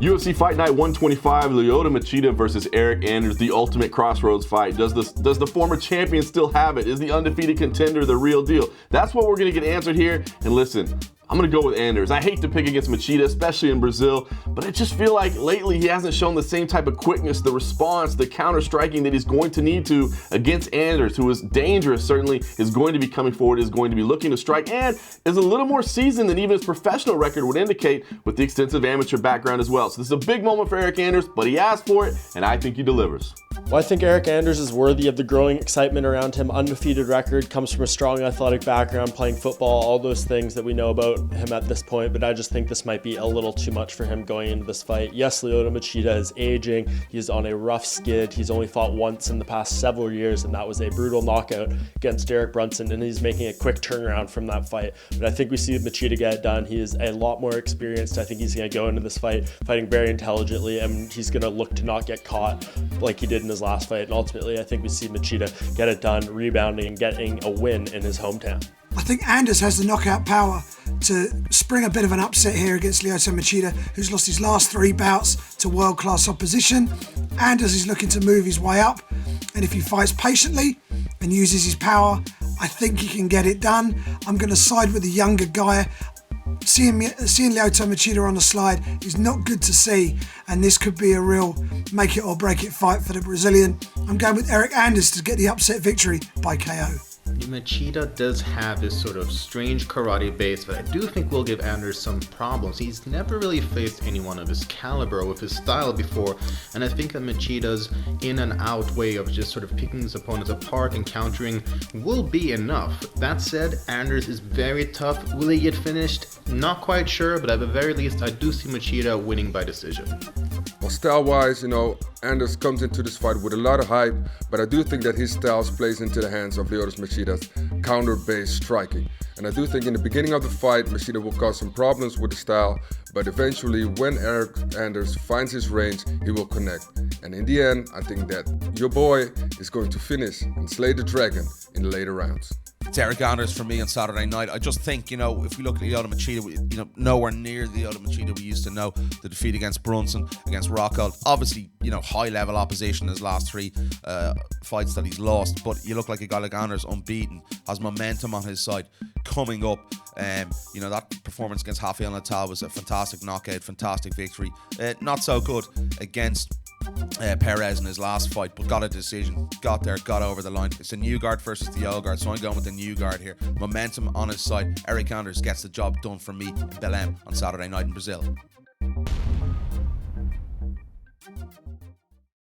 UFC Fight Night 125, Lyoto Machida versus Eryk Anders, the ultimate crossroads fight. Does the former champion still have it? Is the undefeated contender the real deal? That's what we're going to get answered here. And listen, I'm going to go with Anders. I hate to pick against Machida, especially in Brazil, but I just feel like lately he hasn't shown the same type of quickness, the response, the counter-striking that he's going to need to against Anders, who is dangerous, certainly is going to be coming forward, is going to be looking to strike, and is a little more seasoned than even his professional record would indicate with the extensive amateur background as well. So this is a big moment for Eryk Anders, but he asked for it, and I think he delivers. Well, I think Eryk Anders is worthy of the growing excitement around him. Undefeated record, comes from a strong athletic background, playing football, all those things that we know about him at this point, but I just think this might be a little too much for him going into this fight. Yes, Lyoto Machida is aging. He's on a rough skid. He's only fought once in the past several years, and that was a brutal knockout against Derek Brunson, and he's making a quick turnaround from that fight. But I think we see Machida get it done. He is a lot more experienced. I think he's going to go into this fight fighting very intelligently, and he's going to look to not get caught like he did in his last fight. And ultimately, I think we see Machida get it done, rebounding and getting a win in his hometown. I think Anders has the knockout power to spring a bit of an upset here against Lyoto Machida, who's lost his last 3 bouts to world-class opposition. Anders is looking to move his way up, and if he fights patiently and uses his power, I think he can get it done. I'm going to side with the younger guy. Seeing Lyoto Machida on the slide is not good to see, and this could be a real make it or break it fight for the Brazilian. I'm going with Eryk Anders to get the upset victory by KO. Machida does have this sort of strange karate base, but I do think will give Anders some problems. He's never really faced anyone of his caliber with his style before, and I think that Machida's in and out way of just sort of picking his opponents apart and countering will be enough. That said, Anders is very tough. Will he get finished? Not quite sure, but at the very least, I do see Machida winning by decision. Well, style-wise, Anders comes into this fight with a lot of hype, but I do think that his style plays into the hands of Lyoto Machida's counter-based striking. And I do think in the beginning of the fight, Machida will cause some problems with the style, but eventually when Eryk Anders finds his range, he will connect. And in the end, I think that your boy is going to finish and slay the dragon in the later rounds. It's Eryk Anders for me on Saturday night. I just think, if we look at Lyoto Machida, nowhere near the Lyoto Machida we used to know. The defeat against Brunson, against Rockhold, obviously, high-level opposition in his last 3 fights that he's lost. But you look like a guy like Anders, unbeaten, has momentum on his side coming up. That performance against Rafael Natal was a fantastic knockout, fantastic victory. Not so good against Perez in his last fight, but got a decision, got there, got over the line. It's a new guard versus the old guard, so I'm going with the new guard here. Momentum on his side. Eryk Anders gets the job done for me in Belém on Saturday night in Brazil.